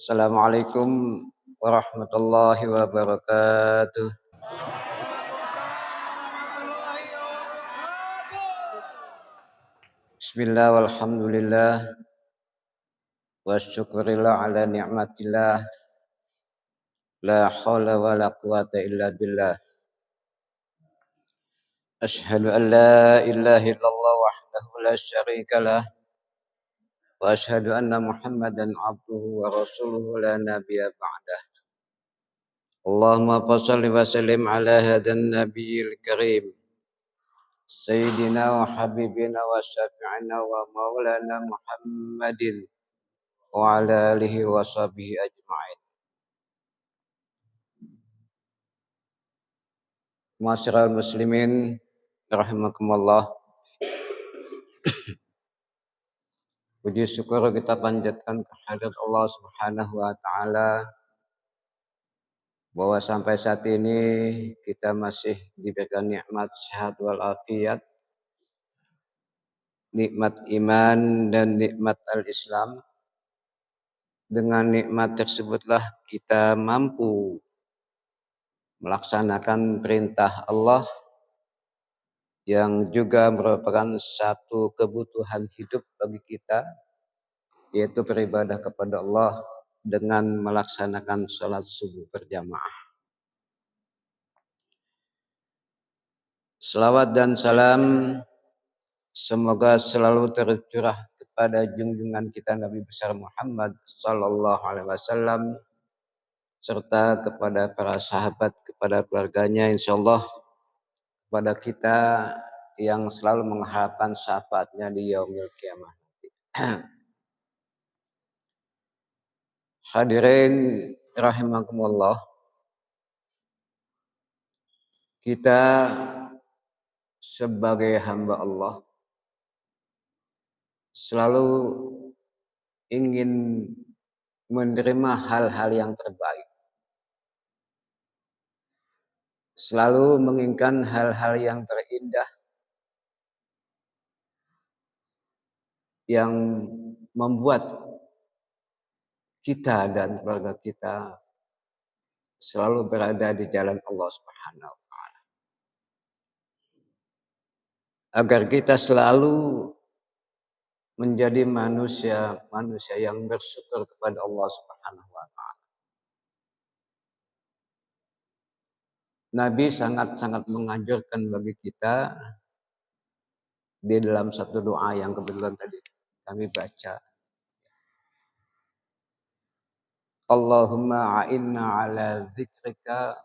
Assalamualaikum warahmatullahi wabarakatuh. Bismillah walhamdulillah wa syukurillah ala ni'matillah la hawla wa la quwata illa billah. Ashhadu an la ilaha illallah wahdahu la syarika lah wa ashhadu anna Muhammadan abduhu wa rasuluhu la nabiyya ba'dah. Allahumma shalli wa sallim ala hadan nabiyil karim Sayyidina wa habibina wa syafi'ina wa maulana Muhammadin wa ala alihi wa sahbihi ajma'in. Ma'asyiral muslimin rahimakumullah. Puji syukur kita panjatkan kehadirat Allah Subhanahu wa taala bahwa sampai saat ini kita masih diberikan nikmat sehat wal afiat, nikmat iman dan nikmat al-Islam. Dengan nikmat tersebutlah kita mampu melaksanakan perintah Allah yang juga merupakan satu kebutuhan hidup bagi kita, yaitu beribadah kepada Allah dengan melaksanakan sholat subuh berjamaah. Selawat dan salam semoga selalu tercurah kepada junjungan kita Nabi besar Muhammad sallallahu alaihi wasallam serta kepada para sahabat, kepada keluarganya, insyaallah kepada kita yang selalu mengharapkan syafaatnya di yaumil kiamah. Hadirin rahimakumullah, kita sebagai hamba Allah selalu ingin menerima hal-hal yang terbaik. Selalu menginginkan hal-hal yang terindah yang membuat kita dan keluarga kita selalu berada di jalan Allah Subhanahu wa taala. Agar kita selalu menjadi manusia yang bersyukur kepada Allah Subhanahu wa taala. Nabi sangat-sangat menganjurkan bagi kita di dalam satu doa yang kebetulan tadi kami baca. Allahumma a'inna ala dzikrika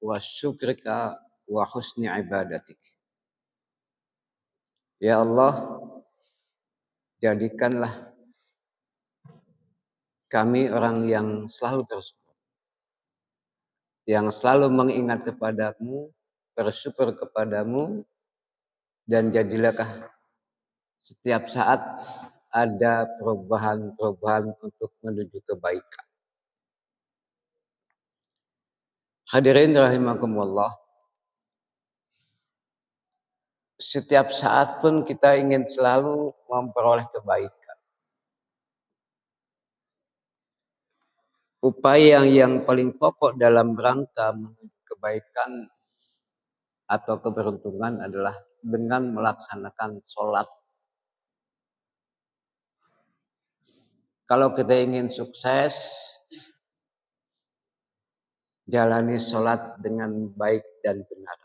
wa syukrika wa husni ibadatik. Ya Allah, jadikanlah kami orang yang selalu bersyukur, yang selalu mengingat kepadamu, bersyukur kepadamu, dan jadilah setiap saat ada perubahan-perubahan untuk menuju kebaikan. Hadirin rahimakumullah, setiap saat pun kita ingin selalu memperoleh kebaikan. Upaya yang paling pokok dalam rangka menuju kebaikan atau keberuntungan adalah dengan melaksanakan sholat. Kalau kita ingin sukses, jalani sholat dengan baik dan benar.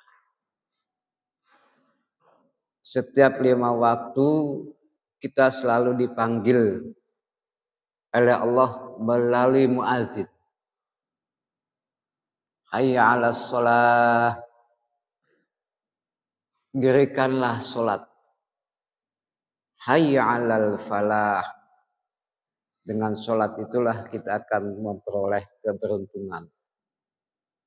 Setiap 5 waktu kita selalu dipanggil oleh Allah melalui muadzin. Hayya 'alas shalah. Dirikanlah sholat. Hayya 'alal falah. Dengan sholat itulah kita akan memperoleh keberuntungan.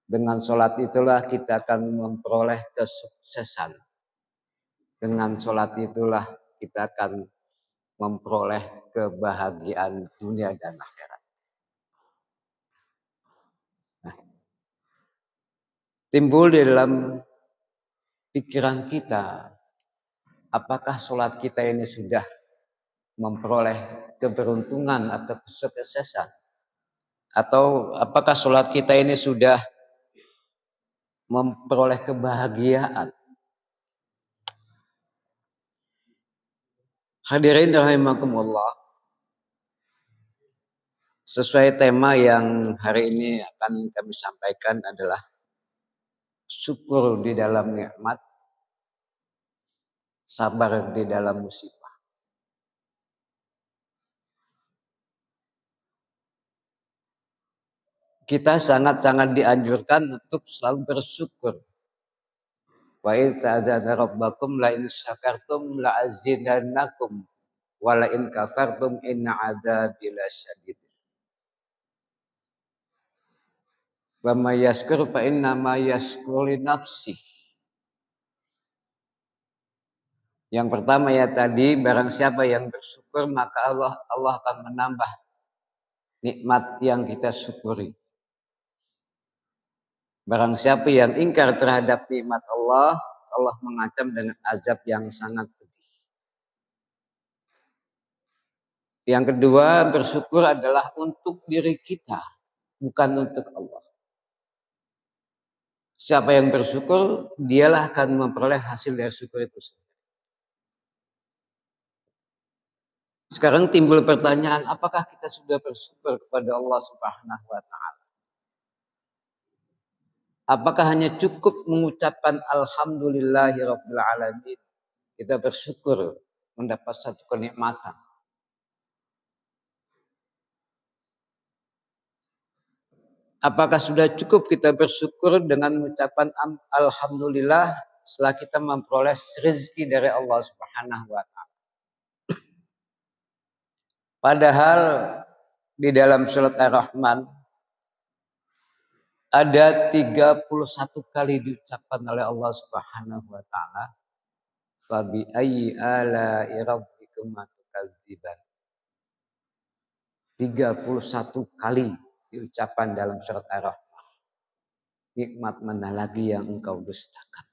Dengan sholat itulah kita akan memperoleh kesuksesan. Dengan sholat itulah kita akan memperoleh kebahagiaan dunia dan akhirat. Nah, timbul di dalam pikiran kita, apakah sholat kita ini sudah memperoleh keberuntungan atau kesuksesan? Atau apakah sholat kita ini sudah memperoleh kebahagiaan? Hadirin rahimakumullah, sesuai tema yang hari ini akan kami sampaikan adalah syukur di dalam nikmat, sabar di dalam musibah. Kita sangat-sangat dianjurkan untuk selalu bersyukur. Wa idh ta'adzana rabbakum la in syakartum la azidannakum wa la in kafartum inna adzabi lasyadid. Wa may yashkur fa inna ma yashkuru li nafsi. Yang pertama ya tadi, barang siapa yang bersyukur maka Allah akan menambah nikmat yang kita syukuri. Barang siapa yang ingkar terhadap nikmat Allah, Allah mengancam dengan azab yang sangat pedih. Yang kedua, bersyukur adalah untuk diri kita, bukan untuk Allah. Siapa yang bersyukur, dialah akan memperoleh hasil dari syukur itu sendiri. Sekarang timbul pertanyaan, apakah kita sudah bersyukur kepada Allah Subhanahu wa Ta'ala? Apakah hanya cukup mengucapkan alhamdulillahirabbil alamin? Kita bersyukur mendapat satu kenikmatan. Apakah sudah cukup kita bersyukur dengan mengucapkan alhamdulillah setelah kita memperoleh rezeki dari Allah Subhanahu wa Ta'ala? Padahal di dalam surat Ar-Rahman ada 31 kali diucapkan oleh Allah Subhanahu wa Ta'ala, fa bi ayyi ala'i rabbikum tukadziban. 31 kali diucapkan dalam surat Ar-Rahman. Nikmat mana lagi yang engkau dustakan?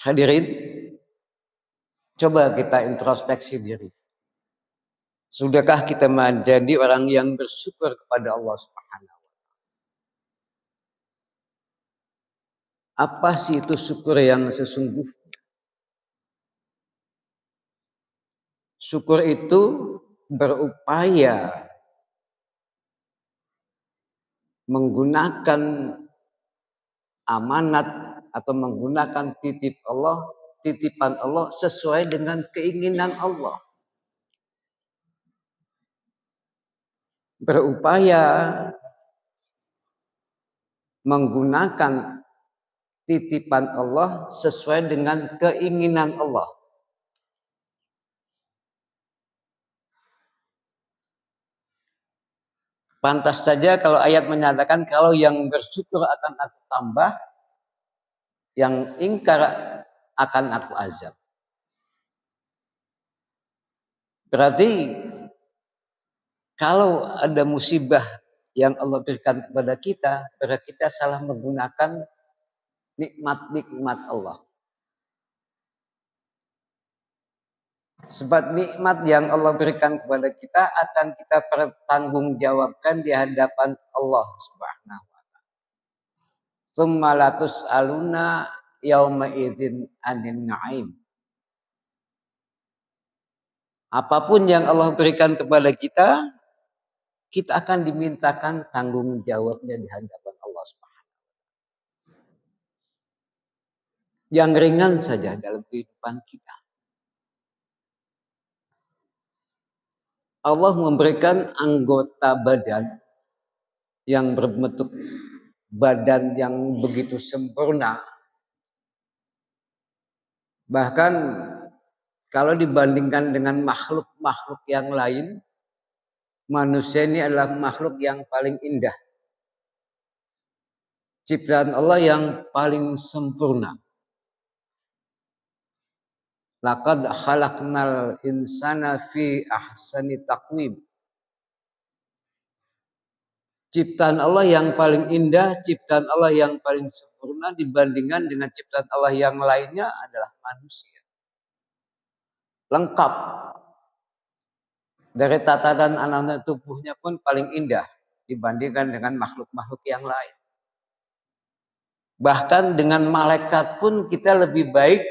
Hadirin, coba kita introspeksi diri. Sudahkah kita menjadi orang yang bersyukur kepada Allah Subhanahu wa Ta'ala? Apa sih itu syukur yang sesungguhnya? Syukur itu berupaya menggunakan amanat atau menggunakan titipan Allah sesuai dengan keinginan Allah. Berupaya menggunakan titipan Allah sesuai dengan keinginan Allah. Pantas saja kalau ayat menyatakan kalau yang bersyukur akan aku tambah, yang ingkar akan aku azab. Berarti kalau ada musibah yang Allah berikan kepada kita, berarti kita salah menggunakan nikmat-nikmat Allah. Sebab nikmat yang Allah berikan kepada kita akan kita pertanggungjawabkan di hadapan Allah Subhanahu wa Ta'ala. Tsumma latus'aluna yauma idzin 'anil na'im. Apapun yang Allah berikan kepada kita, kita akan dimintakan tanggung jawabnya di hadapan Allah Subhanahu wa Ta'ala. Yang ringan saja dalam kehidupan kita. Allah memberikan anggota badan yang berbentuk badan yang begitu sempurna. Bahkan kalau dibandingkan dengan makhluk-makhluk yang lain, manusia ini adalah makhluk yang paling indah. Ciptaan Allah yang paling sempurna. Laqad khalaqnal insana fi ahsani taqwim. Ciptaan Allah yang paling indah, ciptaan Allah yang paling sempurna dibandingkan dengan ciptaan Allah yang lainnya adalah manusia. Lengkap. Dari tatanan anak tubuhnya pun paling indah dibandingkan dengan makhluk-makhluk yang lain. Bahkan dengan malaikat pun kita lebih baik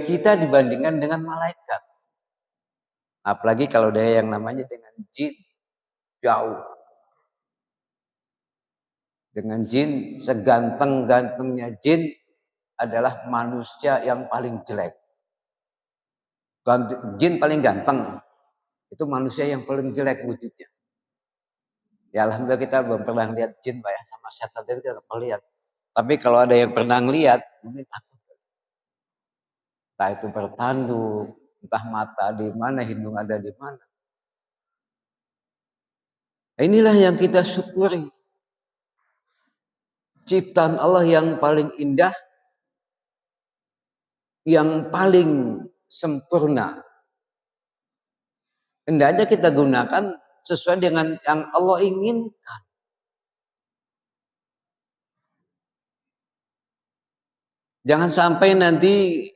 kita dibandingkan dengan malaikat. Apalagi kalau ada yang namanya dengan jin, jauh. Dengan jin, seganteng-gantengnya jin adalah manusia yang paling jelek. Jin paling ganteng, itu manusia yang paling jelek wujudnya. Ya alhamdulillah kita belum pernah lihat jin Pak ya, sama setan itu kita pernah lihat. Tapi kalau ada yang pernah lihat, mungkin takut. Entah itu bertanduk, entah mata di mana, hidung ada di mana. Inilah yang kita syukuri. Ciptaan Allah yang paling indah, yang paling sempurna. Hendaknya kita gunakan sesuai dengan yang Allah inginkan. Jangan sampai nanti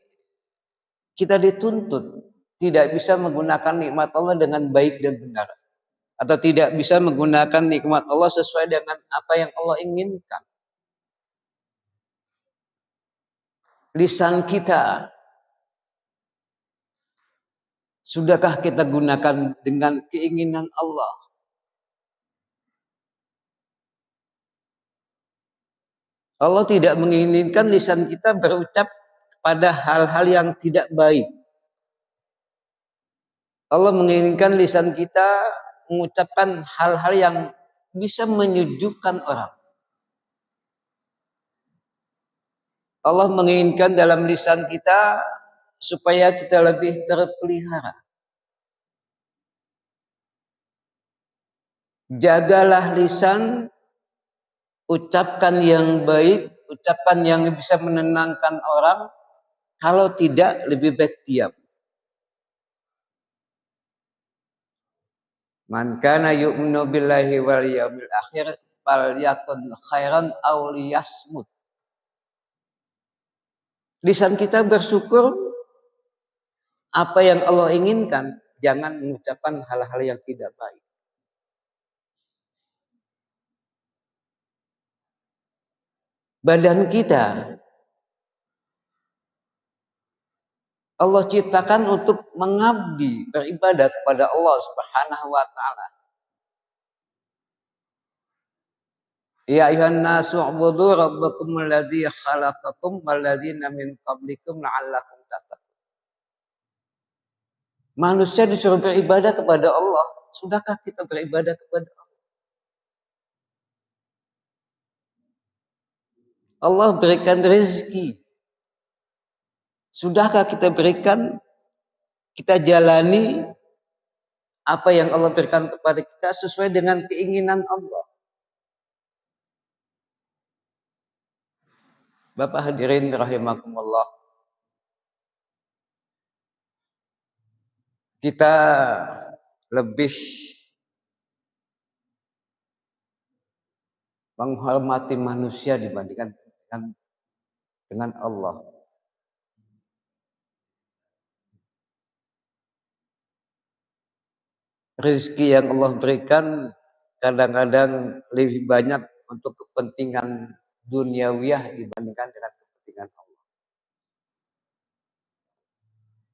kita dituntut tidak bisa menggunakan nikmat Allah dengan baik dan benar. Atau tidak bisa menggunakan nikmat Allah sesuai dengan apa yang Allah inginkan. Lisan kita, sudahkah kita gunakan dengan keinginan Allah? Allah tidak menginginkan lisan kita berucap pada hal-hal yang tidak baik. Allah menginginkan lisan kita mengucapkan hal-hal yang bisa menyejukkan orang. Allah menginginkan dalam lisan kita supaya kita lebih terpelihara. Jagalah lisan, ucapkan yang baik, ucapan yang bisa menenangkan orang. Kalau tidak, lebih baik diam. Man kana yu'minu billahi wal yawmil akhir falyakun khairan aw liyasmut. Lisan kita bersyukur apa yang Allah inginkan, jangan mengucapkan hal-hal yang tidak baik. Badan kita Allah ciptakan untuk mengabdi, beribadah kepada Allah Subhanahu wa taala. Ya ayuhan nasu ubudu rabbakum alladzi khalaqakum walladzina min qablikum la'allakum tattaqun. Manusia disuruh beribadah kepada Allah. Sudahkah kita beribadah kepada Allah? Allah berikan rezeki. Sudahkah kita berikan, kita jalani apa yang Allah berikan kepada kita sesuai dengan keinginan Allah? Bapak hadirin rahimakumullah. Kita lebih menghormati manusia dibandingkan dengan Allah. Rezeki yang Allah berikan kadang-kadang lebih banyak untuk kepentingan duniawiyah dibandingkan dengan kepentingan Allah.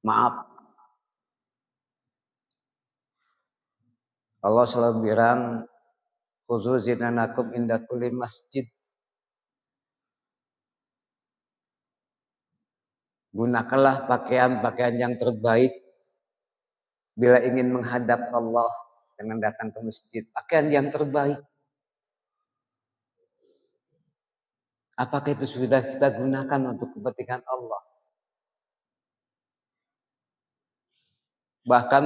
Maaf. Allah selalu bilang, khuzu zinanakum inda kulli masjid. Gunakanlah pakaian-pakaian yang terbaik bila ingin menghadap Allah dengan datang ke masjid. Pakaian yang terbaik. Apakah itu sudah kita gunakan untuk kepentingan Allah? Bahkan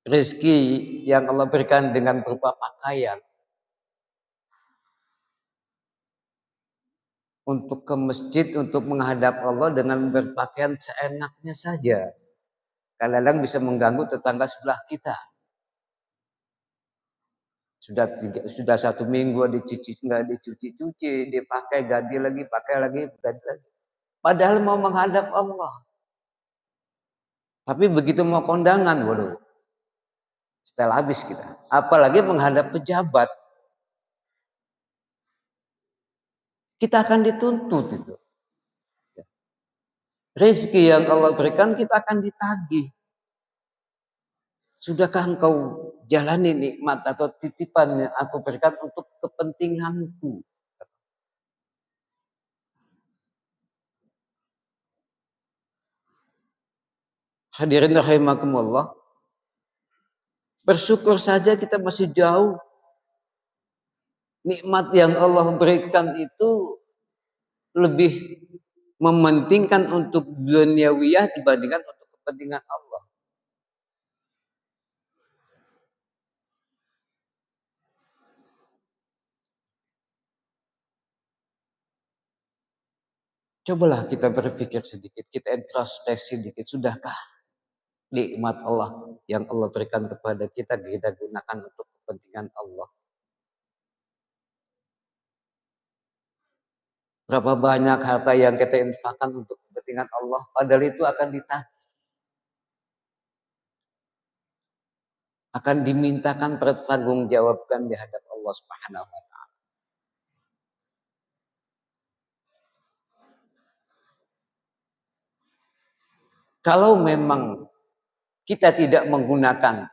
rezeki yang Allah berikan dengan berupa pakaian untuk ke masjid, untuk menghadap Allah dengan berpakaian seenaknya saja. Kadang-kadang bisa mengganggu tetangga sebelah kita. Sudah 1 minggu nggak dicuci-cuci, dipakai ganti lagi, pakai lagi, ganti lagi. Padahal mau menghadap Allah. Tapi begitu mau kondangan, waduh, setel habis kita. Apalagi menghadap pejabat, kita akan dituntut itu. Rezeki yang Allah berikan kita akan ditagih. Sudahkah engkau jalani nikmat atau titipan yang aku berikan untuk kepentinganku? Hadirin rahimakumullah. Bersyukur saja kita masih jauh. Nikmat yang Allah berikan itu lebih mementingkan untuk duniawiyah dibandingkan untuk kepentingan Allah. Cobalah kita berpikir sedikit, kita introspeksi sedikit. Sudahkah nikmat Allah yang Allah berikan kepada kita gunakan untuk kepentingan Allah? Berapa banyak harta yang kita infakkan untuk kepentingan Allah, padahal itu akan ditagih. Akan dimintakan pertanggungjawabkan di hadapan Allah Subhanahu wa taala. Kalau memang kita tidak menggunakan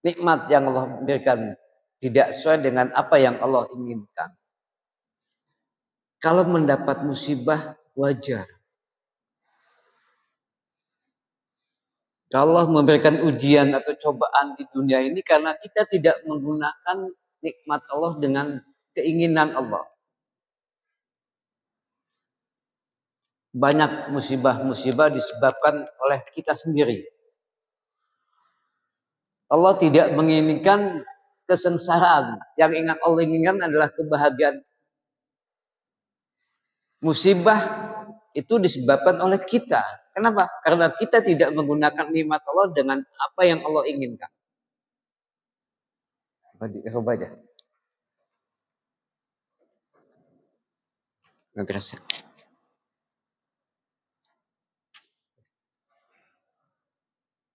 nikmat yang Allah berikan tidak sesuai dengan apa yang Allah inginkan. Kalau mendapat musibah wajar. Allah memberikan ujian atau cobaan di dunia ini karena kita tidak menggunakan nikmat Allah dengan keinginan Allah. Banyak musibah-musibah disebabkan oleh kita sendiri. Allah tidak menginginkan kesengsaraan. Yang Allah inginkan adalah kebahagiaan. Musibah itu disebabkan oleh kita. Kenapa? Karena kita tidak menggunakan nikmat Allah dengan apa yang Allah inginkan. Coba aja.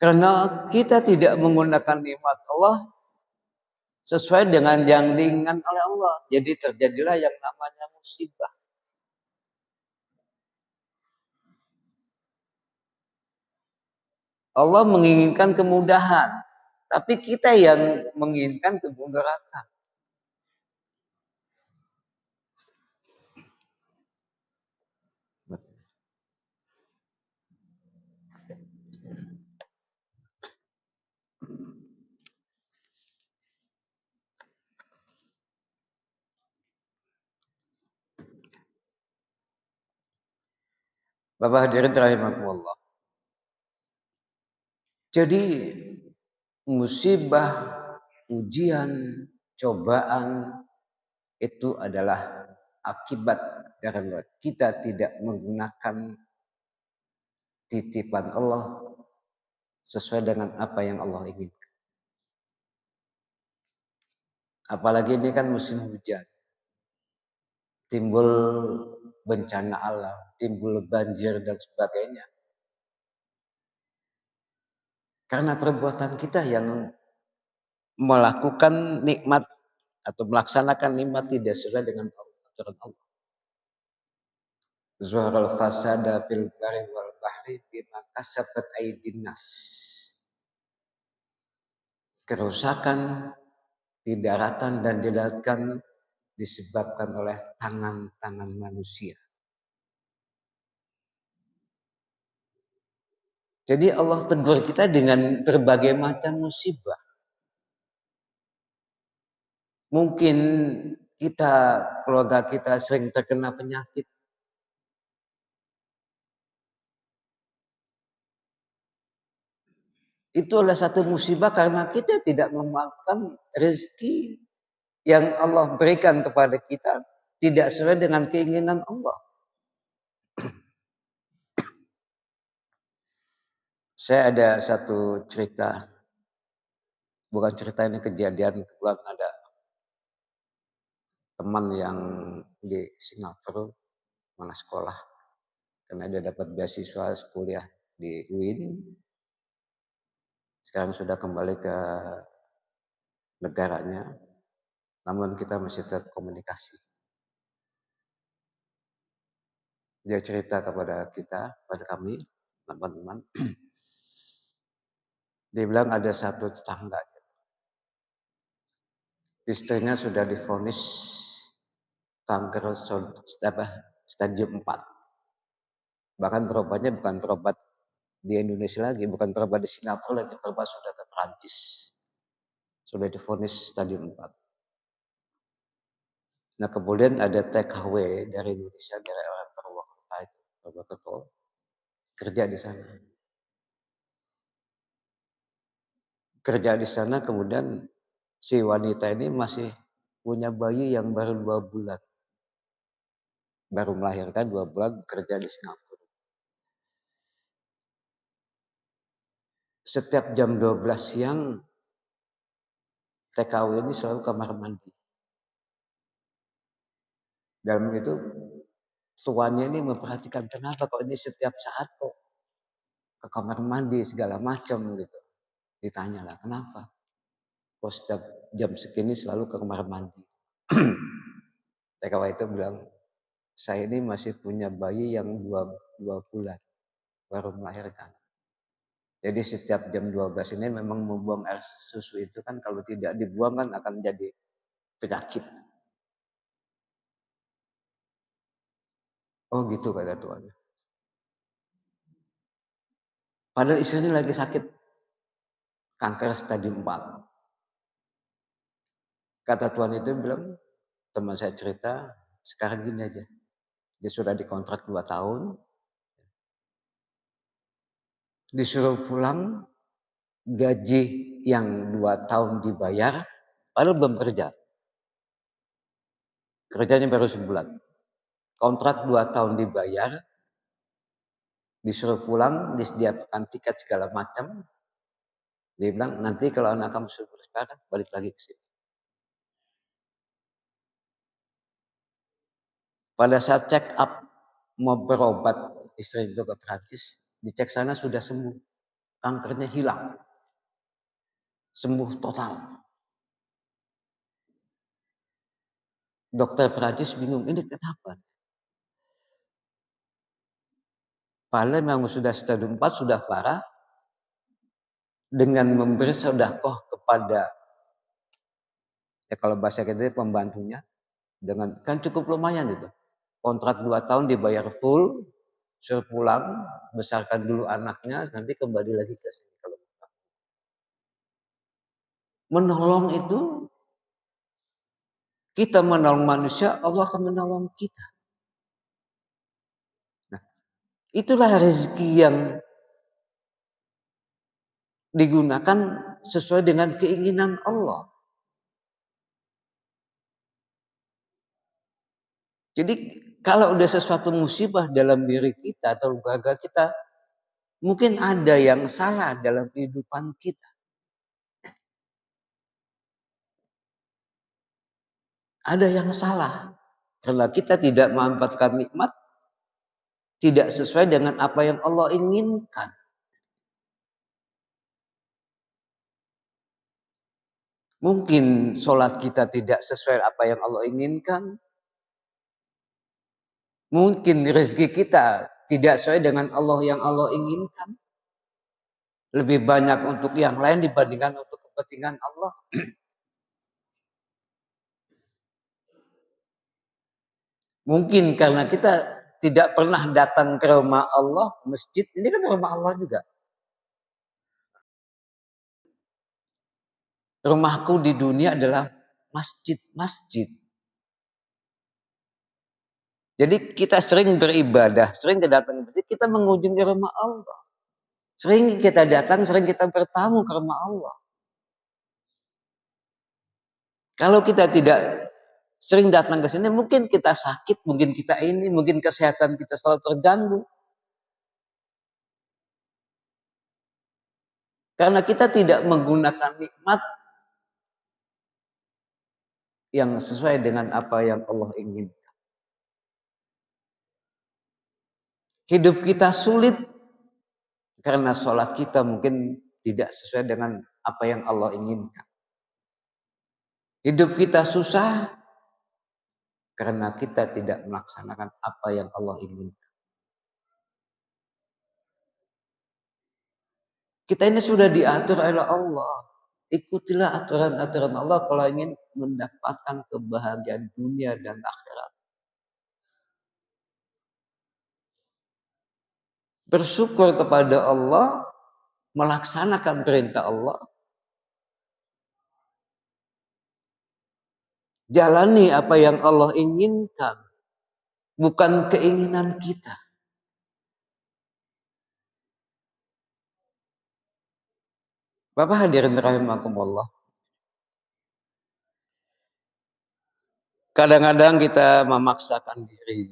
Karena kita tidak menggunakan nikmat Allah sesuai dengan yang diinginkan oleh Allah. Jadi terjadilah yang namanya musibah. Allah menginginkan kemudahan, tapi kita yang menginginkan kemudaratan. Bapak hadirin rahimakumullah. Jadi musibah, ujian, cobaan itu adalah akibat karena kita tidak menggunakan titipan Allah sesuai dengan apa yang Allah inginkan. Apalagi ini kan musim hujan. Timbul bencana alam, timbul banjir dan sebagainya. Karena perbuatan kita yang melakukan nikmat atau melaksanakan nikmat tidak sesuai dengan aturan Allah. Zuharal fasada fil bari wal bahri bima kasabat aydin nas. Kerusakan di daratan dan di lautan disebabkan oleh tangan-tangan manusia. Jadi Allah tegur kita dengan berbagai macam musibah. Mungkin kita, keluarga kita sering terkena penyakit. Itu adalah satu musibah karena kita tidak memakan rezeki yang Allah berikan kepada kita tidak sesuai dengan keinginan Allah. Saya ada satu cerita, bukan cerita ini kejadian, kebetulan ada teman yang di Singapura mana sekolah karena dia dapat beasiswa kuliah di UIN. Sekarang sudah kembali ke negaranya, namun kita masih tetap komunikasi. Dia cerita kepada kita, pada kami, teman-teman. Dia bilang ada satu tetangga, istrinya sudah divonis kanker stadium 4. Bahkan berobatnya bukan berobat di Indonesia lagi, bukan berobat di Singapura lagi, berobat sudah ke Perancis. Sudah divonis stadium 4. Nah kemudian ada TKW dari Indonesia, dari orang Purwokerto itu, Purwokerto, kerja di sana. Kerja di sana kemudian si wanita ini masih punya bayi yang baru 2 bulan. Baru melahirkan 2 bulan, kerja di Singapura. Setiap jam 12 siang TKW ini selalu kamar mandi. Dalam itu suaminya ini memperhatikan kenapa kok ini setiap saat kok ke kamar mandi segala macam gitu. Ditanya lah kenapa? Kok setiap jam segini selalu ke kamar mandi. TKW itu bilang, saya ini masih punya bayi yang 2 bulan baru melahirkan. Jadi setiap jam 12 ini memang membuang air susu itu kan kalau tidak dibuang kan akan jadi penyakit. Oh gitu kata Tuhan. Padahal istrinya lagi sakit kanker stadium 4. Kata Tuhan itu bilang, teman saya cerita, sekarang gini aja. Dia sudah dikontrak 2 tahun. Disuruh pulang, gaji yang 2 tahun dibayar, padahal belum kerja. Kerjanya baru sebulan. Kontrak 2 tahun dibayar, disuruh pulang, disediakan tiket segala macam. Dia bilang, nanti kalau anak kamu sudah bersepakat, balik lagi ke sini. Pada saat check up, mau berobat, istri itu ke Perancis, dicek sana sudah sembuh. Kankernya hilang. Sembuh total. Dokter Perancis bingung, ini kenapa? Padahal memang sudah stadium 4, sudah parah. Dengan memberi sedekah kepada, ya kalau bahasa kita pembantunya, dengan kan cukup lumayan itu. Kontrak 2 tahun dibayar full, suruh pulang, besarkan dulu anaknya, nanti kembali lagi ke sini. Kalau menolong itu, kita menolong manusia, Allah akan menolong kita. Nah, itulah rezeki yang digunakan sesuai dengan keinginan Allah. Jadi kalau udah sesuatu musibah dalam diri kita atau keluarga kita, mungkin ada yang salah dalam kehidupan kita. Ada yang salah. Karena kita tidak memanfaatkan nikmat, tidak sesuai dengan apa yang Allah inginkan. Mungkin sholat kita tidak sesuai apa yang Allah inginkan. Mungkin rezeki kita tidak sesuai dengan Allah yang Allah inginkan. Lebih banyak untuk yang lain dibandingkan untuk kepentingan Allah. Mungkin karena kita tidak pernah datang ke rumah Allah, masjid, ini kan rumah Allah juga. Rumahku di dunia adalah masjid-masjid. Jadi kita sering beribadah, sering datang ke masjid, kita mengunjungi rumah Allah. Sering kita datang, sering kita bertamu ke rumah Allah. Kalau kita tidak sering datang ke sini, mungkin kita sakit, mungkin kita ini, mungkin kesehatan kita selalu terganggu. Karena kita tidak menggunakan nikmat yang sesuai dengan apa yang Allah inginkan. Hidup kita sulit karena sholat kita mungkin tidak sesuai dengan apa yang Allah inginkan. Hidup kita susah karena kita tidak melaksanakan apa yang Allah inginkan. Kita ini sudah diatur oleh Allah. Ikutilah aturan-aturan Allah kalau ingin mendapatkan kebahagiaan dunia dan akhirat. Bersyukur kepada Allah, melaksanakan perintah Allah, jalani apa yang Allah inginkan, bukan keinginan kita. Bapak hadirin rahimakumullah. Kadang-kadang kita memaksakan diri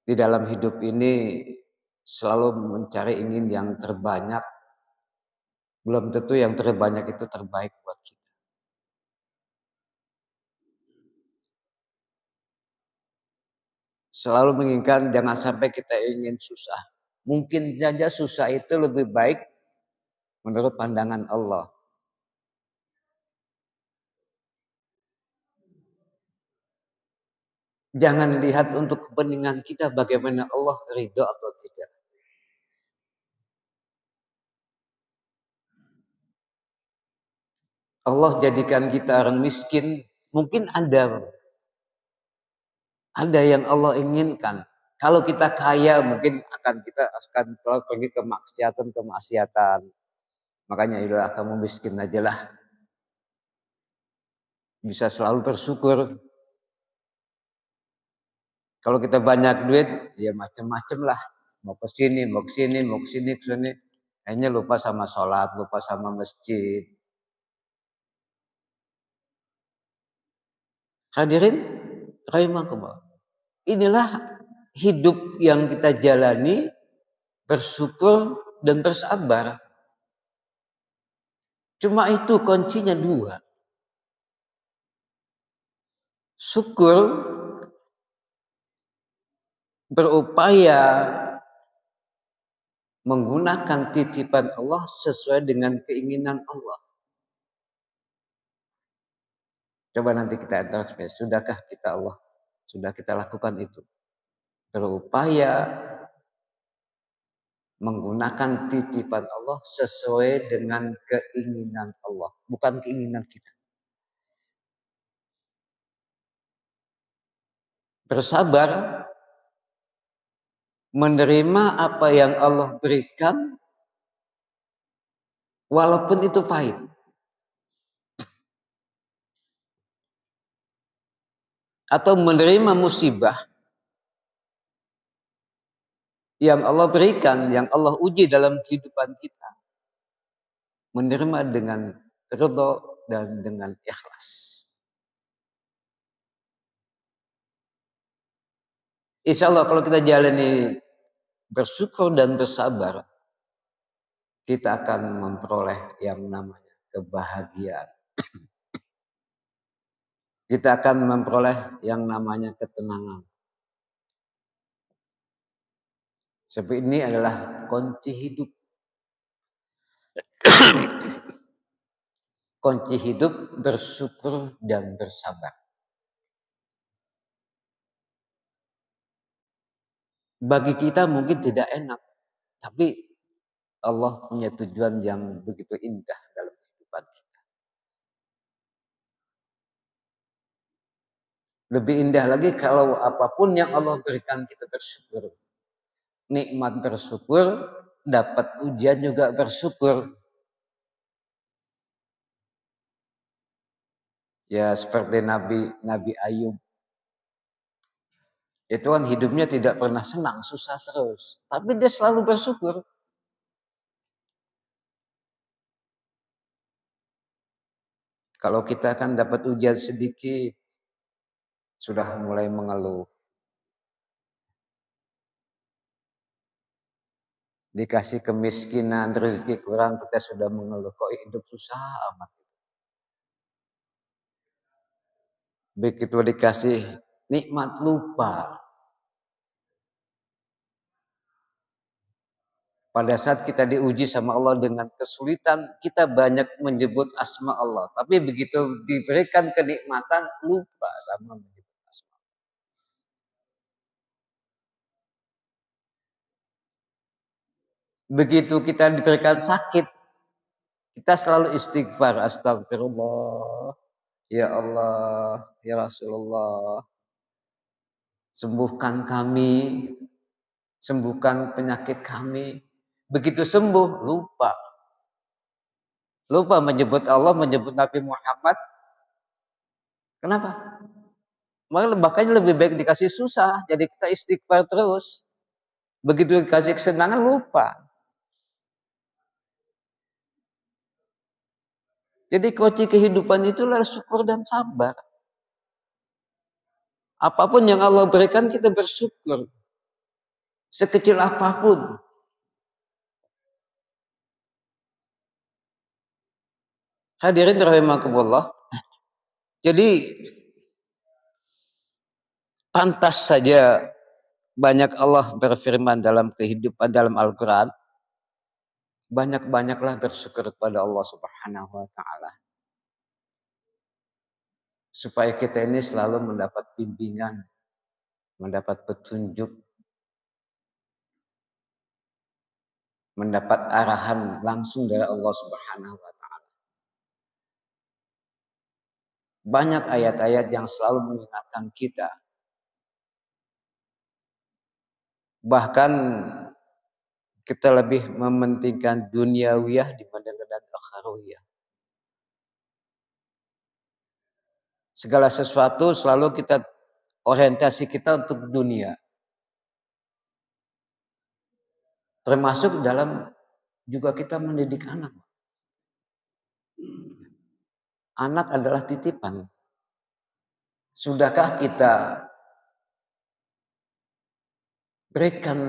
di dalam hidup ini selalu mencari ingin yang terbanyak. Belum tentu yang terbanyak itu terbaik buat kita. Selalu menginginkan jangan sampai kita ingin susah. Mungkin saja susah itu lebih baik menurut pandangan Allah. Jangan lihat untuk kepentingan kita bagaimana Allah ridho atau tidak. Allah jadikan kita orang miskin, mungkin ada yang Allah inginkan. Kalau kita kaya mungkin kita akan pergi ke kemaksiatan. Makanya ilah kamu miskin aja lah. Bisa selalu bersyukur. Kalau kita banyak duit, ya macam-macam lah. Mau ke sini, mau ke sini, mau ke sini, ke sini. Akhirnya lupa sama sholat, lupa sama masjid. Hadirin, rahimakumullah. Inilah hidup yang kita jalani, bersyukur dan bersabar. Cuma itu kuncinya dua. Syukur, berupaya menggunakan titipan Allah sesuai dengan keinginan Allah. Coba nanti kita introspeksi, sudahkah sudah kita lakukan itu? Berupaya menggunakan titipan Allah sesuai dengan keinginan Allah, bukan keinginan kita. Bersabar, menerima apa yang Allah berikan, walaupun itu pahit. Atau menerima musibah yang Allah berikan, yang Allah uji dalam kehidupan kita. Menerima dengan ridha dan dengan ikhlas. Insya Allah kalau kita jalani bersyukur dan bersabar, kita akan memperoleh yang namanya kebahagiaan. Kita akan memperoleh yang namanya ketenangan. Sebab ini adalah kunci hidup. Kunci hidup bersyukur dan bersabar. Bagi kita mungkin tidak enak, tapi Allah punya tujuan yang begitu indah dalam kehidupan kita. Lebih indah lagi kalau apapun yang Allah berikan kita bersyukur. Nikmat bersyukur, dapat ujian juga bersyukur. Ya seperti Nabi Ayub. Itu kan hidupnya tidak pernah senang, susah terus. Tapi dia selalu bersyukur. Kalau kita kan dapat ujian sedikit, sudah mulai mengeluh. Dikasih kemiskinan, rezeki kurang, kita sudah mengeluh. Kok hidup susah amat. Begitu dikasih nikmat lupa. Pada saat kita diuji sama Allah dengan kesulitan, kita banyak menyebut asma Allah. Tapi begitu diberikan kenikmatan, lupa sama menyebut asma. Begitu kita diberikan sakit, kita selalu istighfar, astagfirullah, ya Allah, ya Rasulullah, sembuhkan kami, sembuhkan penyakit kami. Begitu sembuh, lupa. Lupa menyebut Allah, menyebut Nabi Muhammad. Kenapa? Makanya lebih baik dikasih susah, jadi kita istighfar terus. Begitu dikasih kesenangan, lupa. Jadi kunci kehidupan itulah syukur dan sabar. Apapun yang Allah berikan, kita bersyukur. Sekecil apapun. Hadirin rahimakumullah. Jadi pantas saja banyak Allah berfirman dalam kehidupan dalam Al-Quran. Banyak-banyaklah bersyukur kepada Allah Subhanahu wa Ta'ala. Supaya kita ini selalu mendapat bimbingan, mendapat petunjuk, mendapat arahan langsung dari Allah Subhanahu wa Ta'ala. Banyak ayat-ayat yang selalu mengingatkan kita. Bahkan kita lebih mementingkan duniawiyah dibandingkan akhrawiyah. Segala sesuatu selalu kita orientasi kita untuk dunia. Termasuk dalam juga kita mendidik anak. Anak adalah titipan. Sudahkah kita berikan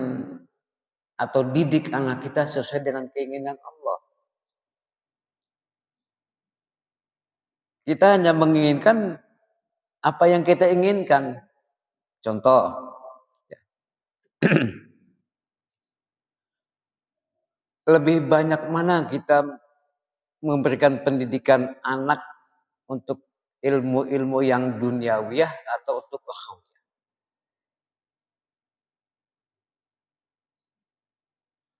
atau didik anak kita sesuai dengan keinginan Allah? Kita hanya menginginkan apa yang kita inginkan. Contoh, lebih banyak mana kita memberikan pendidikan anak untuk ilmu-ilmu yang duniawiyah atau untuk akhwiyah.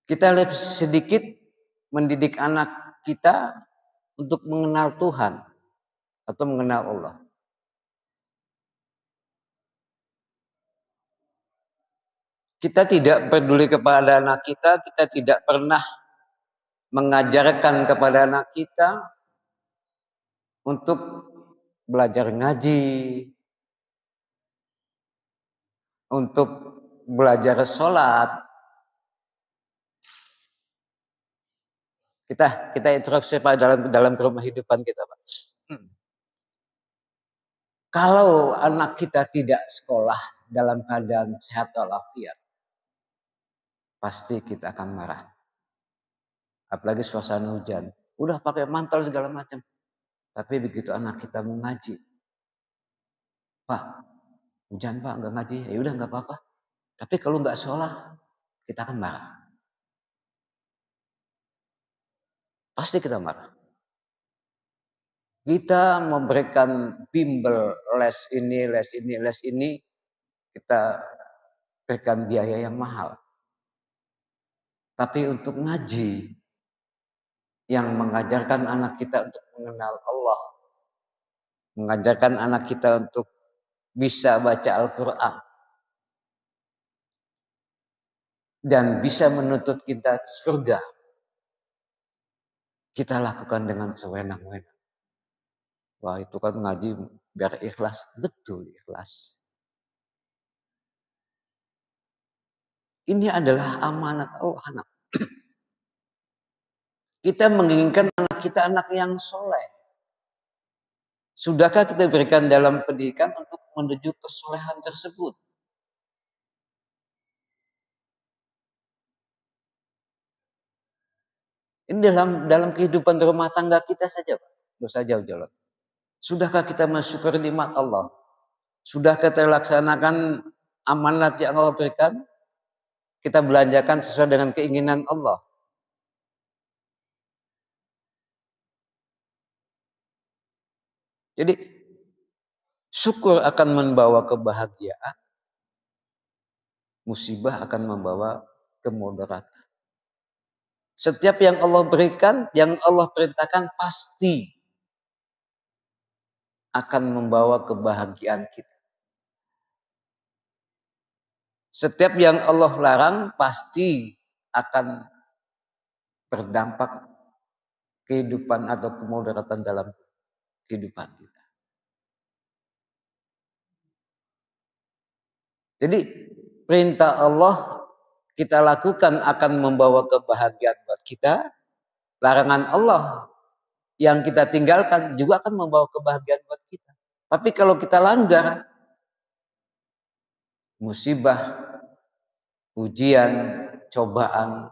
Kita lebih sedikit mendidik anak kita untuk mengenal Tuhan atau mengenal Allah. Kita tidak peduli kepada anak kita tidak pernah mengajarkan kepada anak kita untuk belajar ngaji, untuk belajar sholat. Kita introspeksi dalam kehidupan kita, Pak. Kalau anak kita tidak sekolah dalam keadaan sehat walafiat, pasti kita akan marah. Apalagi suasana hujan. Udah pakai mantel segala macam. Tapi begitu anak kita mau ngaji, Pak, hujan Pak, nggak ngaji. Ya udah nggak apa-apa. Tapi kalau nggak sekolah, kita akan marah. Pasti kita marah. Kita memberikan bimbel les ini, kita berikan biaya yang mahal. Tapi untuk ngaji, yang mengajarkan anak kita untuk mengenal Allah, mengajarkan anak kita untuk bisa baca Al-Quran, dan bisa menuntut kita surga, kita lakukan dengan sewenang-wenang. Wah, itu kan ngaji biar ikhlas. Betul, ikhlas. Ini adalah amanat Allah, anak. Kita menginginkan anak kita anak yang soleh. Sudahkah kita berikan dalam pendidikan untuk menuju kesolehan tersebut? Ini dalam kehidupan rumah tangga kita saja, Pak. Tidak usah jauh-jauh. Sudahkah kita mensyukuri nikmat Allah? Sudah kita laksanakan amanat yang Allah berikan? Kita belanjakan sesuai dengan keinginan Allah. Jadi syukur akan membawa kebahagiaan, musibah akan membawa kemudaratan. Setiap yang Allah berikan, yang Allah perintahkan pasti akan membawa kebahagiaan kita. Setiap yang Allah larang pasti akan berdampak kehidupan atau kemudaratan dalam kehidupan kita. Jadi perintah Allah kita lakukan akan membawa kebahagiaan buat kita. Larangan Allah yang kita tinggalkan juga akan membawa kebahagiaan buat kita. Tapi kalau kita langgar, musibah, ujian, cobaan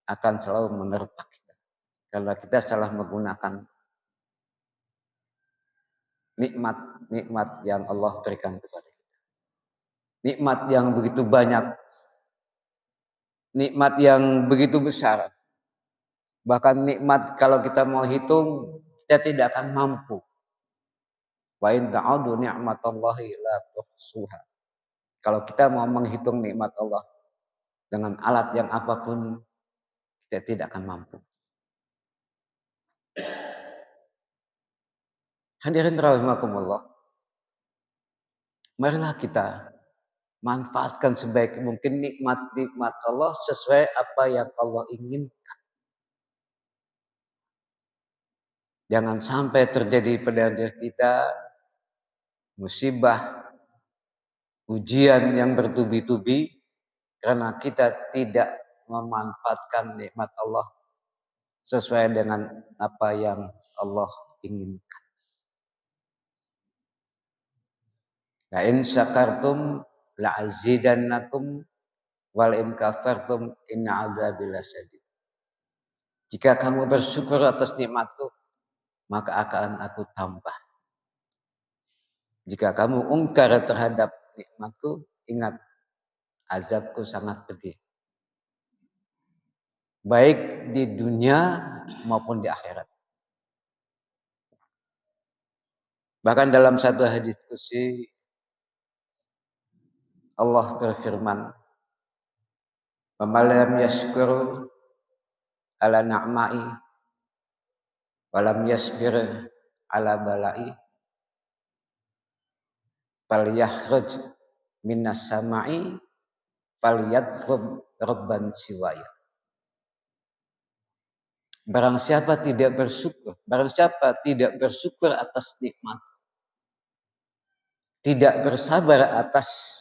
akan selalu menerpa kita. Karena kita salah menggunakan nikmat-nikmat yang Allah berikan kepada kita. Nikmat yang begitu banyak, nikmat yang begitu besar. Bahkan nikmat kalau kita mau hitung, kita tidak akan mampu. Wa in ta'udu ni'matallahi la tuhsuha. Kalau kita mau menghitung nikmat Allah dengan alat yang apapun, kita tidak akan mampu. Hadirin rahimakumullah. Marilah kita manfaatkan sebaik mungkin nikmat-nikmat Allah sesuai apa yang Allah inginkan. Jangan sampai terjadi pada diri kita musibah, ujian yang bertubi-tubi karena kita tidak memanfaatkan nikmat Allah sesuai dengan apa yang Allah inginkan. La in syakartum la'azidannakum wal in kafartum inna adzabi lasyadid. Jika kamu bersyukur atas nikmatku, maka akan aku tambah. Jika kamu ungkar terhadap nikmatku, ingat azabku sangat pedih. Baik di dunia maupun di akhirat. Bahkan dalam satu hadis qudsi Allah berfirman, "Faman lam yashkur ala na'mai wa lam yasbir ala bala'i falyakhruj minas sama'i falyatlub rabban siwaya." Barang siapa tidak bersyukur atas nikmat, tidak bersabar atas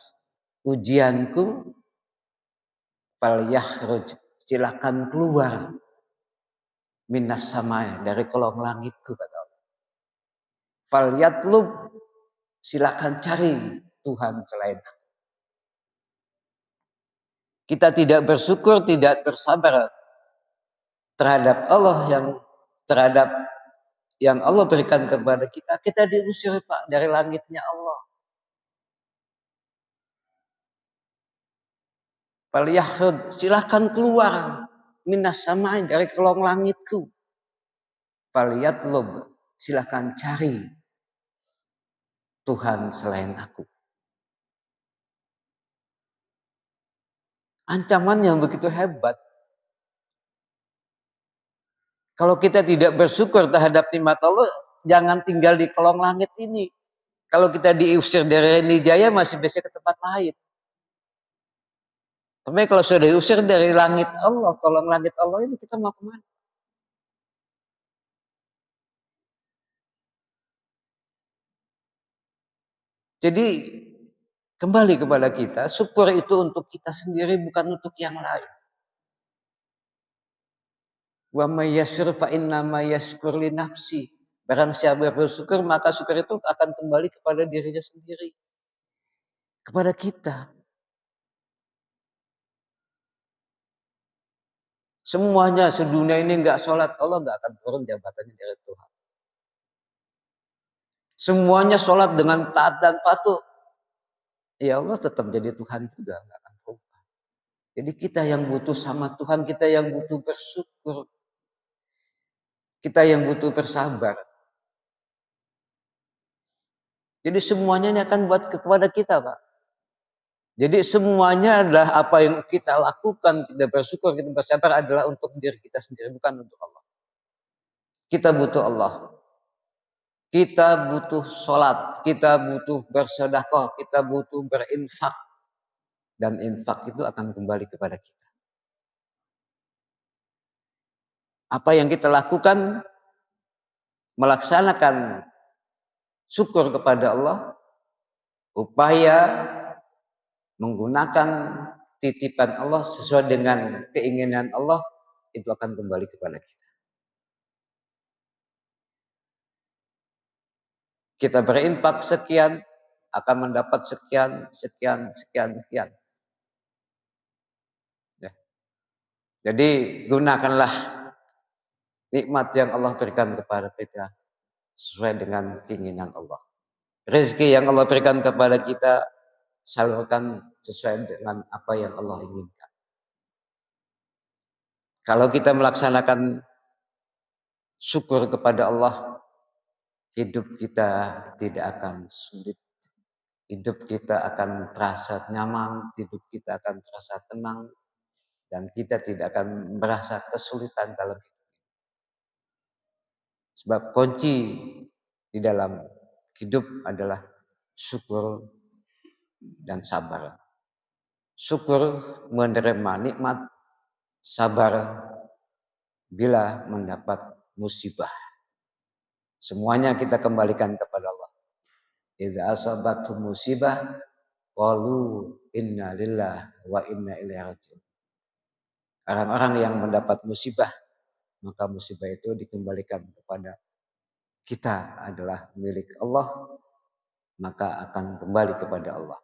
ujianku, falyakhruj, silakan keluar minas samai, dari kolong langitku, kata Allah. Falyatlub, silakan cari Tuhan selain aku. Kita tidak bersyukur, tidak bersabar terhadap yang Allah berikan kepada kita, kita diusir Pak dari langitnya Allah. Falyakhruj, silakan keluar minas samai, dari kolong langitku. Falyatlub, silakan cari Tuhan selain aku. Ancaman yang begitu hebat. Kalau kita tidak bersyukur terhadap nikmat Allah, jangan tinggal di kolong langit ini. Kalau kita diusir dari Nijaya masih bisa ke tempat lain. Tapi kalau sudah diusir dari langit Allah, kolong langit Allah ini, kita mau kemana? Jadi kembali kepada kita, syukur itu untuk kita sendiri, bukan untuk yang lain. Wa may yashkur fa inna ma yashkur li nafsi. Barang siapa bersyukur, maka syukur itu akan kembali kepada dirinya sendiri. Kepada kita. Semuanya sedunia ini enggak sholat, Allah enggak akan turun jabatannya dari Tuhan. Semuanya sholat dengan taat dan patuh, ya Allah tetap jadi Tuhan juga, enggak akan berubah. Jadi kita yang butuh sama Tuhan, kita yang butuh bersyukur, kita yang butuh bersabar. Jadi semuanya ini akan buat kepada kita, Pak. Jadi semuanya adalah apa yang kita lakukan, kita bersyukur, kita bersabar adalah untuk diri kita sendiri, bukan untuk Allah. Kita butuh Allah. Kita butuh sholat, kita butuh bersedekah, kita butuh berinfak. Dan infak itu akan kembali kepada kita. Apa yang kita lakukan, melaksanakan syukur kepada Allah, upaya menggunakan titipan Allah sesuai dengan keinginan Allah, itu akan kembali kepada kita. Kita berinfak sekian, akan mendapat sekian. Ya. Jadi gunakanlah nikmat yang Allah berikan kepada kita sesuai dengan keinginan Allah. Rezeki yang Allah berikan kepada kita salurkan sesuai dengan apa yang Allah inginkan. Kalau kita melaksanakan syukur kepada Allah, hidup kita tidak akan sulit. Hidup kita akan terasa nyaman, hidup kita akan terasa tenang, dan kita tidak akan merasa kesulitan dalam hidup. Sebab kunci di dalam hidup adalah syukur dan sabar. Syukur menerima nikmat, sabar bila mendapat musibah. Semuanya kita kembalikan kepada Allah. Idza asabatu musibah qalu inna lillahi wa inna ilaihi raji'un. Orang-orang yang mendapat musibah, maka musibah itu dikembalikan kepada kita adalah milik Allah, maka akan kembali kepada Allah.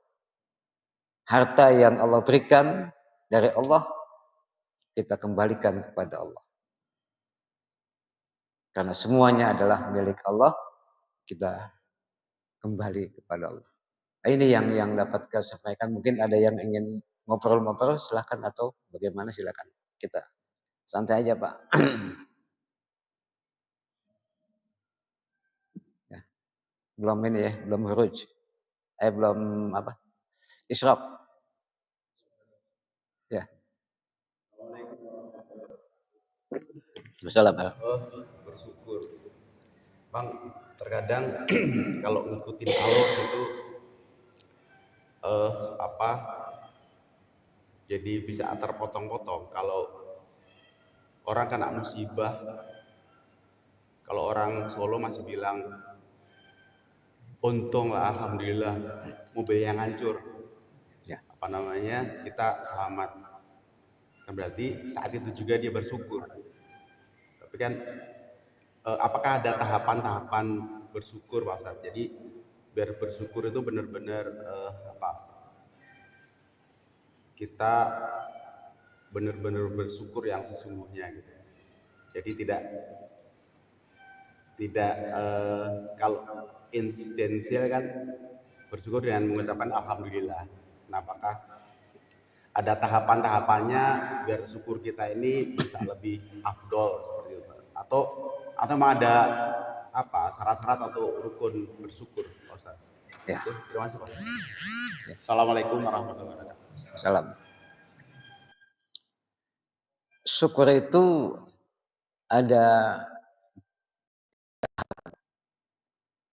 Harta yang Allah berikan dari Allah, kita kembalikan kepada Allah. Karena semuanya adalah milik Allah, kita kembali kepada Allah. Ini yang dapat saya sampaikan. Mungkin ada yang ingin ngobrol-ngobrol, silakan, atau bagaimana silakan. Kita santai aja, Pak. Ya. Belum ini ya, belum huruj. Belum apa? Isyraq. Ya. Masalah, Pak. Bersyukur. Bang, terkadang kalau ngikutin alur itu apa jadi bisa terpotong-potong. Kalau orang kena musibah, kalau orang Solo masih bilang untung lah, alhamdulillah mobil yang hancur. Ya. Apa namanya? Kita selamat. Kan berarti saat itu juga dia bersyukur. Tapi kan apakah ada tahapan-tahapan bersyukur, Pak Ustadz? Jadi biar bersyukur itu benar-benar kita benar-benar bersyukur yang sesungguhnya gitu. Jadi tidak kalau insidensial kan bersyukur dengan mengucapkan alhamdulillah. Nah, apakah ada tahapan-tahapannya biar syukur kita ini bisa lebih afdol seperti itu, atau memang ada apa syarat-syarat atau rukun bersyukur, Pak Ustaz? Ya. Terima kasih, Pak. Assalamualaikum warahmatullahi wabarakatuh. Salam. Syukur itu ada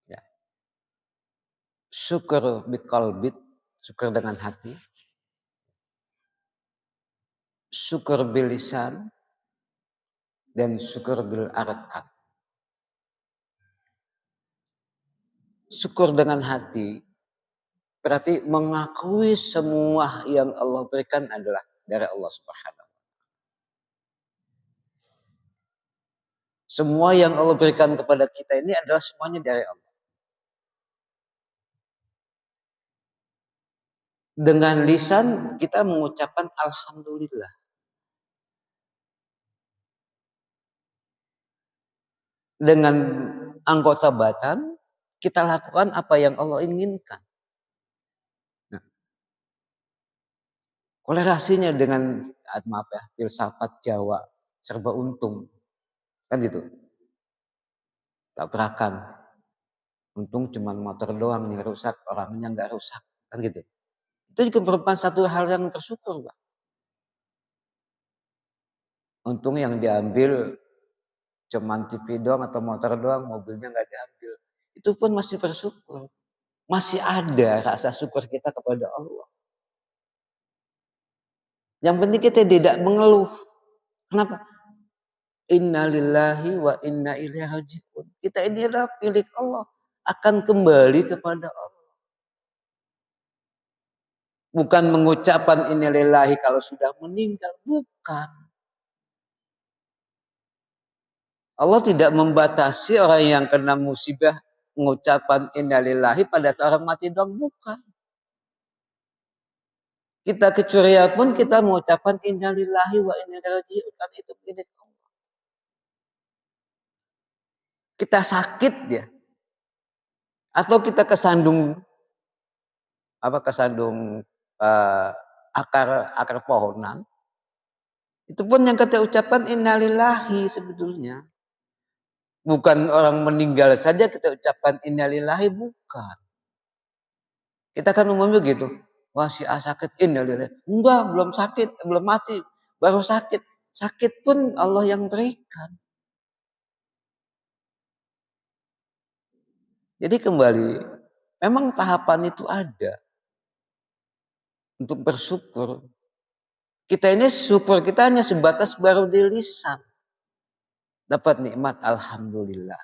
ya. Syukur biqalbit, syukur dengan hati. Syukur bil lisan dan syukur bil arkan. Syukur dengan hati berarti mengakui semua yang Allah berikan adalah dari Allah Subhanahu. Semua yang Allah berikan kepada kita ini adalah semuanya dari Allah. Dengan lisan kita mengucapkan alhamdulillah. Dengan anggota badan kita lakukan apa yang Allah inginkan. Nah, kolerasinya dengan filsafat Jawa serba untung. Kan gitu. Tabrakan. Untung cuma motor doang nih rusak, orangnya nggak rusak, kan gitu. Itu juga merupakan satu hal yang bersyukur, Pak. Untung yang diambil cuman TV doang atau motor doang, mobilnya nggak diambil. Itu pun masih bersyukur. Masih ada rasa syukur kita kepada Allah. Yang penting kita tidak mengeluh. Kenapa? Inna lillahi wa inna ilaihi raji'un. Kita ini adalah milik Allah. Akan kembali kepada Allah. Bukan mengucapkan inna lillahi kalau sudah meninggal. Bukan. Allah tidak membatasi orang yang kena musibah mengucapkan inna lillahi pada saat orang mati doang. Bukan. Kita kecurian pun kita mengucapkan inna lillahi wa inna ilaihi raji'un. Karena itu milik Allah. Kita sakit ya. Atau kita kesandung akar pohonan. Itu pun yang kita ucapkan innalillahi sebetulnya. Bukan orang meninggal saja kita ucapkan innalillahi, bukan. Kita kan umumnya gitu. Wah si A sakit innalillahi. Enggak, belum sakit, belum mati, baru sakit. Sakit pun Allah yang berikan. Jadi kembali, memang tahapan itu ada untuk bersyukur. Kita ini syukur kita hanya sebatas baru di lisan. Dapat nikmat alhamdulillah.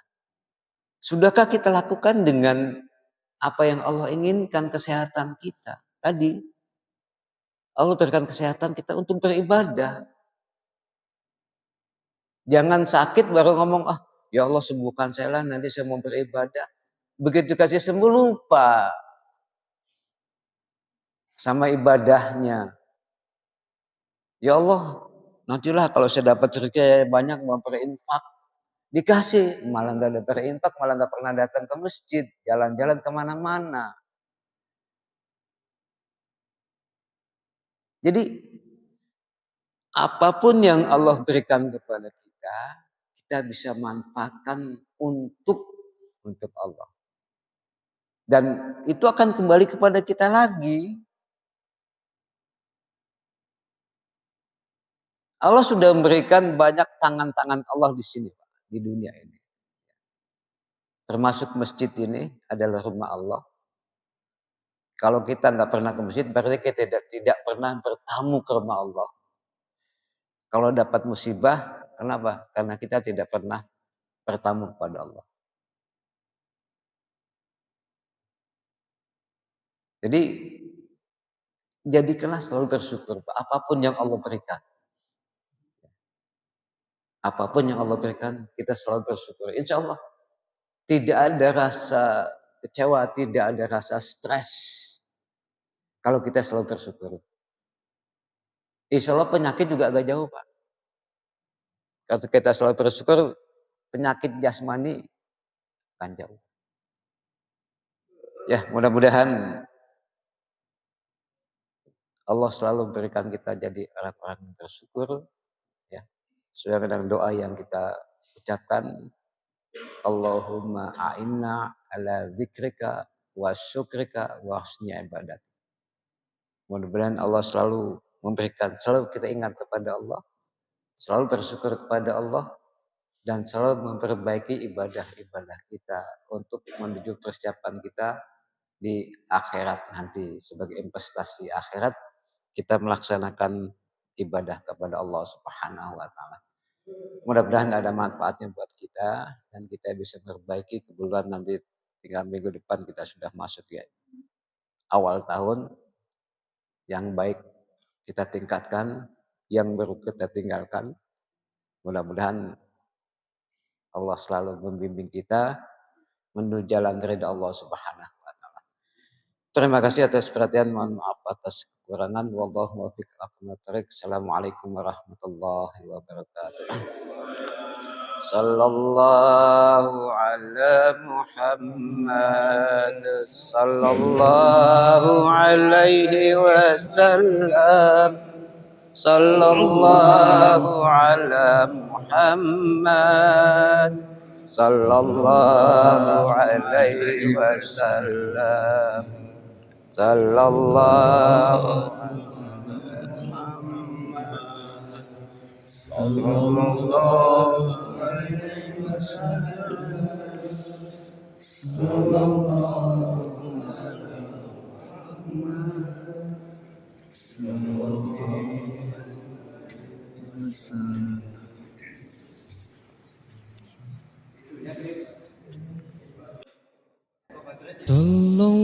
Sudahkah kita lakukan dengan apa yang Allah inginkan, kesehatan kita? Tadi Allah berikan kesehatan kita untuk beribadah. Jangan sakit baru ngomong, ya Allah sembuhkan saya lah, nanti saya mau beribadah. Begitu kasih sembuh lupa sama ibadahnya. Ya Allah, nantilah kalau saya dapat rezeki banyak mau berinfak. Dikasih, malah nggak ada berinfak, malah nggak pernah datang ke masjid, jalan-jalan kemana-mana. Jadi apapun yang Allah berikan kepada kita, kita bisa manfaatkan untuk Allah. Dan itu akan kembali kepada kita lagi. Allah sudah memberikan banyak tangan-tangan Allah di sini, Pak, di dunia ini. Termasuk masjid ini adalah rumah Allah. Kalau kita nggak pernah ke masjid, berarti kita tidak pernah bertamu ke rumah Allah. Kalau dapat musibah, kenapa? Karena kita tidak pernah bertamu kepada Allah. Jadi jadikanlah selalu bersyukur, Pak, apapun yang Allah berikan. Apapun yang Allah berikan, kita selalu bersyukur. Insya Allah tidak ada rasa kecewa, tidak ada rasa stres kalau kita selalu bersyukur. Insya Allah penyakit juga agak jauh, Pak. Kalau kita selalu bersyukur, penyakit jasmani akan jauh. Ya, mudah-mudahan Allah selalu berikan kita jadi orang-orang yang bersyukur. Ya, sesuai dengan doa yang kita ucapkan. Allahumma a'inna ala dzikrika wa syukrika wa husni ibadat. Mudah-mudahan Allah selalu memberikan, selalu kita ingat kepada Allah, selalu bersyukur kepada Allah, dan selalu memperbaiki ibadah-ibadah kita untuk menuju persiapan kita di akhirat nanti. Sebagai investasi akhirat, kita melaksanakan ibadah kepada Allah Subhanahu wa Ta'ala. Mudah-mudahan ada manfaatnya buat kita dan kita bisa memperbaiki. Kebetulan nanti tinggal minggu depan kita sudah masuk ya awal tahun. Yang baik kita tingkatkan, yang buruk kita tinggalkan. Mudah-mudahan Allah selalu membimbing kita menuju jalan ridha Allah Subhanahu wa Ta'ala. Terima kasih atas perhatian, mohon maaf atas kekurangan. Wallahu muwaffiq ila thoriq. Assalamualaikum warahmatullahi wabarakatuh. Sallallahu ala Muhammad sallallahu alaihi wasallam. Sallallahu ala Muhammad sallallahu alaihi wasallam, sallallahu Sallallahu